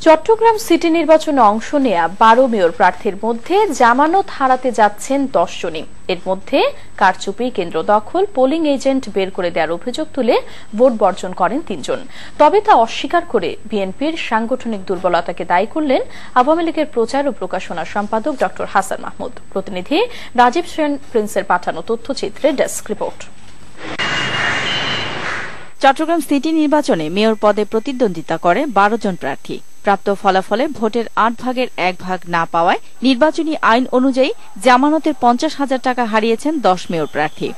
Chittagong city নির্বাচনে অংশ নেয়া 12 মেয়র প্রার্থীর মধ্যে জামানত হারাতে যাচ্ছেন 10 জনই। এর মধ্যে কারচুপি, কেন্দ্র দখল, পোলিং এজেন্ট বের করে দেওয়ার অভিযোগ তুলে ভোট বর্জন করেন 3 জন। তবে তা অস্বীকার করে বিএনপির সাংগঠনিক দুর্বলতাকে দায়ী করলেন আওয়ামী লীগের প্রচার ও প্রকাশনা সম্পাদক ড হাসান মাহমুদ। প্রতিনিধি রাজীব সেন প্রিন্সের পাঠানো তথ্যচিত্রে ডেস্ক রিপোর্ট। চট্টগ্রাম সিটি নির্বাচনে মেয়র পদে প্রতিদ্বন্দ্বিতা করে 12 জন প্রার্থী। প্রাপ্ত ফলাফলে ভোটের 8 ভাগের 1 ভাগ না পাওয়ায় নির্বাচনী আইন অনুযায়ী জামানতের 50,000 টাকা হারিয়েছেন 10 মেয়র প্রার্থী।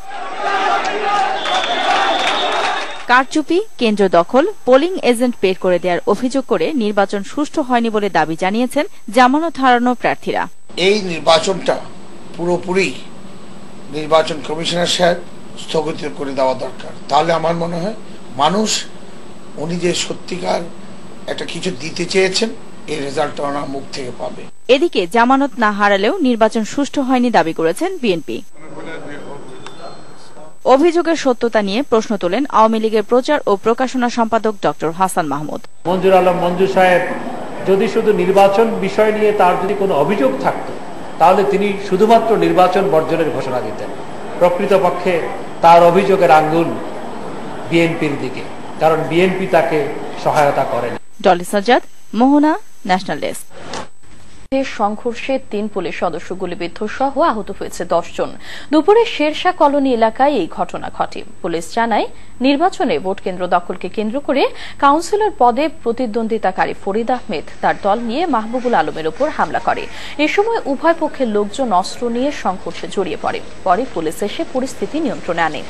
কারচুপি, কেন্দ্র দখল, পোলিং এজেন্ট বের করে দেওয়ার অভিযোগ করে নির্বাচন সুষ্ঠু হয়নি বলে দাবি জানিয়েছেন জামানত হারানো প্রার্থীরা। এই নির্বাচনটা পুরোপুরি নির্বাচন কমিশনার সাহেব স্থগিত করে দেওয়া দরকার। তাহলে আমার মনে হয় মানুষ উনি যে সত্যিকার একটা কিছু দিতে চেয়েছেন এই রেজাল্ট ওনার মুখ থেকে পাবে। এদিকে জামানত না হারালেও নির্বাচন সুষ্ঠু হয়নি দাবি করেছেন বিএনপি। অভিযোগের সত্যতা নিয়ে প্রশ্ন তোলেন আওয়ামী লীগের প্রচার ও প্রকাশনা সম্পাদক ড হাসান মাহমুদ। মঞ্জুর আলম মঞ্জু সাহেব যদি শুধু নির্বাচন বিষয় নিয়ে তার যদি কোনো অভিযোগ থাকত তাহলে তিনি শুধুমাত্র নির্বাচন বর্জনের ঘোষণা দিতেন। প্রকৃতপক্ষে তার অভিযোগের আঙ্গুল বিএনপির দিকে, কারণ বিএনপি তাকে সহায়তা করেন। ডলি সাজ্জাদ, মোহনা, ন্যাশনাল ডেস্ক। সংঘর্ষে 3 পুলিশ সদস্য গুলিবিদ্ধ সহ আহত হয়েছে 10 জন। দুপুরে শেরশাহ কলোনি এলাকায় এই ঘটনা ঘটে। পুলিশ জানায়, নির্বাচনে ভোট কেন্দ্র দখলকে কেন্দ্র করে কাউন্সিলর পদে প্রতিদ্বন্দ্বিতাকারী ফরিদ আহমেদ তার দল নিয়ে মাহবুবুল আলমের উপর হামলা করে। এ সময় উভয় পক্ষের লোকজন অস্ত্র নিয়ে সংঘর্ষে জড়িয়ে পড়ে। পরে পুলিশ এসে পরিস্থিতি নিয়ন্ত্রণে আনে।